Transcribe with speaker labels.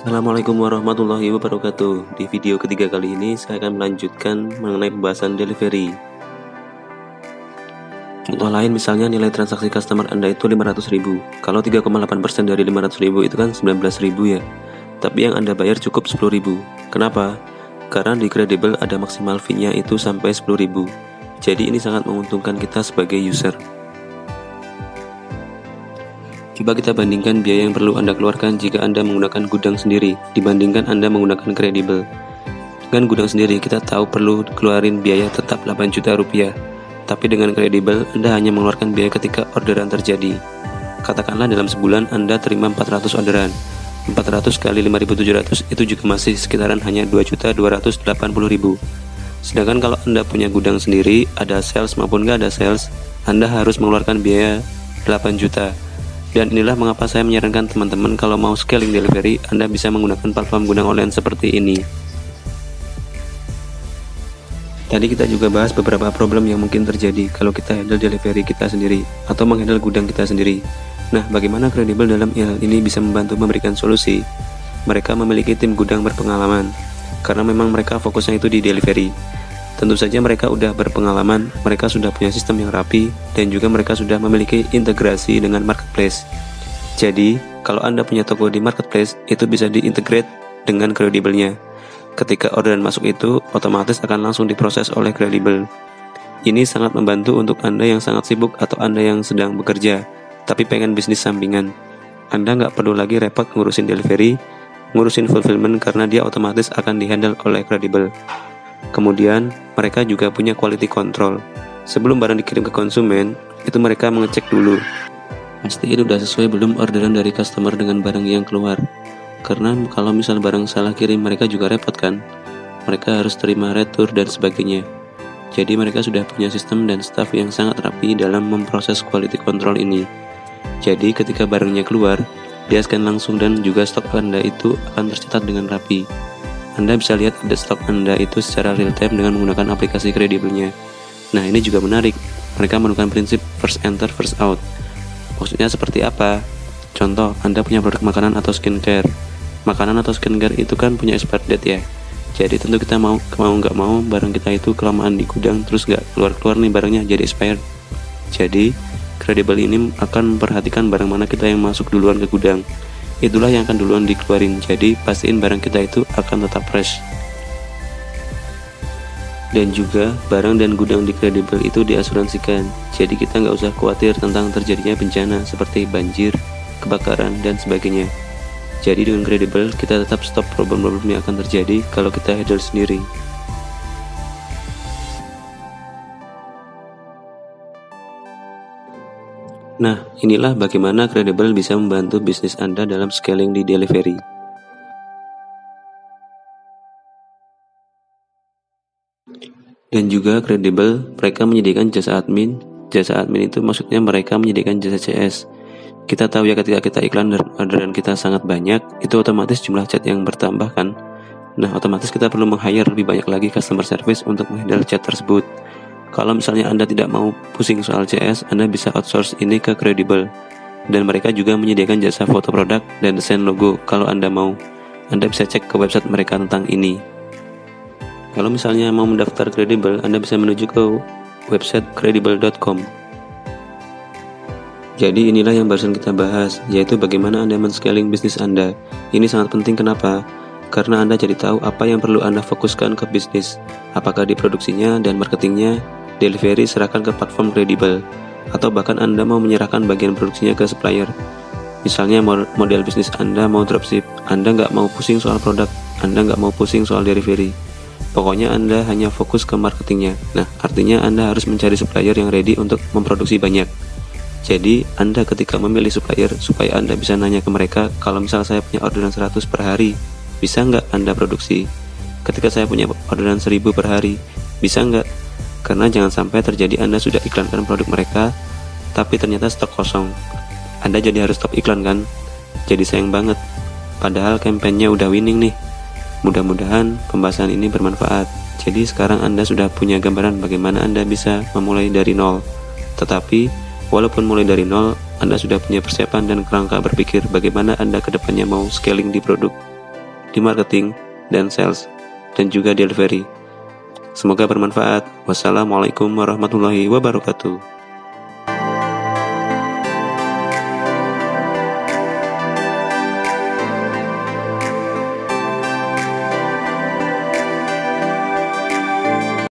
Speaker 1: Assalamualaikum warahmatullahi wabarakatuh. Di video ketiga kali ini saya akan melanjutkan mengenai pembahasan delivery. Contoh lain misalnya nilai transaksi customer Anda itu 500.000. Kalau 3,8% dari 500.000 itu kan 19.000 ya. Tapi yang Anda bayar cukup 10.000. Kenapa? Karena di Credible ada maksimal fee-nya itu sampai 10.000. Jadi ini sangat menguntungkan kita sebagai user. Coba kita bandingkan biaya yang perlu Anda keluarkan jika Anda menggunakan gudang sendiri dibandingkan Anda menggunakan Credible. Dengan gudang sendiri kita tahu perlu keluarin biaya tetap 8 juta rupiah. Tapi dengan Credible Anda hanya mengeluarkan biaya ketika orderan terjadi. Katakanlah dalam sebulan Anda terima 400 orderan. 400 kali 5.700 itu juga masih sekitaran hanya 2.280.000. Sedangkan kalau Anda punya gudang sendiri, ada sales maupun nggak ada sales, Anda harus mengeluarkan biaya 8 juta. Dan inilah mengapa saya menyarankan teman-teman kalau mau scaling delivery, Anda bisa menggunakan platform gudang online seperti ini. Tadi kita juga bahas beberapa problem yang mungkin terjadi kalau kita handle delivery kita sendiri atau menghandle gudang kita sendiri. Nah, bagaimana Credible dalam hal ini bisa membantu memberikan solusi? Mereka memiliki tim gudang berpengalaman, karena memang mereka fokusnya itu di delivery. Tentu saja mereka udah berpengalaman, mereka sudah punya sistem yang rapi, dan juga mereka sudah memiliki integrasi dengan marketplace. Jadi, kalau Anda punya toko di marketplace, itu bisa diintegrate dengan Credible-nya. Ketika orderan masuk itu, otomatis akan langsung diproses oleh Credible. Ini sangat membantu untuk Anda yang sangat sibuk atau Anda yang sedang bekerja, tapi pengen bisnis sampingan. Anda nggak perlu lagi repot ngurusin delivery, ngurusin fulfillment karena dia otomatis akan dihandle oleh Credible. Kemudian, mereka juga punya quality control. Sebelum barang dikirim ke konsumen, itu mereka mengecek dulu. Pasti itu udah sesuai belum orderan dari customer dengan barang yang keluar. Karena kalau misal barang salah kirim, mereka juga repot kan. Mereka harus terima retur dan sebagainya. Jadi mereka sudah punya sistem dan staff yang sangat rapi dalam memproses quality control ini. Jadi ketika barangnya keluar, dia scan langsung dan juga stok Anda itu akan tercatat dengan rapi. Anda bisa lihat ada stok Anda itu secara real time dengan menggunakan aplikasi Credible-nya. Nah, ini juga menarik. Mereka menggunakan prinsip first enter, first out. Maksudnya seperti apa? Contoh, Anda punya produk makanan atau skincare. Makanan atau skincare itu kan punya expired date ya. Jadi tentu kita mau nggak mau barang kita itu kelamaan di gudang terus nggak keluar nih barangnya jadi expired. Jadi Credible ini akan memperhatikan barang mana kita yang masuk duluan ke gudang. Itulah yang akan duluan dikeluarin, jadi pastiin barang kita itu akan tetap fresh. Dan juga barang dan gudang di Credible itu diasuransikan, jadi kita nggak usah khawatir tentang terjadinya bencana seperti banjir, kebakaran, dan sebagainya. Jadi dengan Credible kita tetap stop problem-problem yang akan terjadi kalau kita handle sendiri. Nah, inilah bagaimana Credible bisa membantu bisnis Anda dalam scaling di delivery. Dan juga Credible, mereka menyediakan jasa admin. Jasa admin itu maksudnya mereka menyediakan jasa CS. Kita tahu ya ketika kita iklan dan orderan kita sangat banyak, itu otomatis jumlah chat yang bertambah kan. Nah, otomatis kita perlu meng-hire lebih banyak lagi customer service untuk menghandle chat tersebut. Kalau misalnya Anda tidak mau pusing soal CS, Anda bisa outsource ini ke Credible. Dan mereka juga menyediakan jasa foto produk dan desain logo. Kalau Anda mau, Anda bisa cek ke website mereka tentang ini. Kalau misalnya mau mendaftar Credible, Anda bisa menuju ke website credible.com. Jadi inilah yang barusan kita bahas, yaitu bagaimana Anda men-scaling bisnis Anda. Ini sangat penting, kenapa? Karena Anda jadi tahu apa yang perlu Anda fokuskan ke bisnis. Apakah di produksinya dan marketingnya, delivery serahkan ke platform Credible, atau bahkan Anda mau menyerahkan bagian produksinya ke supplier. Misalnya model bisnis Anda mau dropship, Anda nggak mau pusing soal produk, Anda nggak mau pusing soal delivery. Pokoknya Anda hanya fokus ke marketingnya. Nah, artinya Anda harus mencari supplier yang ready untuk memproduksi banyak. Jadi, Anda ketika memilih supplier, supaya Anda bisa nanya ke mereka, kalau misal saya punya orderan 100 per hari, bisa nggak Anda produksi? Ketika saya punya orderan 1000 per hari, bisa nggak? Karena jangan sampai terjadi Anda sudah iklankan produk mereka, tapi ternyata stok kosong. Anda jadi harus stop iklan kan? Jadi sayang banget. Padahal kampanye udah winning nih. Mudah-mudahan pembahasan ini bermanfaat. Jadi sekarang Anda sudah punya gambaran bagaimana Anda bisa memulai dari nol. Tetapi, walaupun mulai dari nol, Anda sudah punya persiapan dan kerangka berpikir bagaimana Anda kedepannya mau scaling di produk. di marketing dan sales dan juga delivery. Semoga bermanfaat. Wassalamualaikum warahmatullahi wabarakatuh.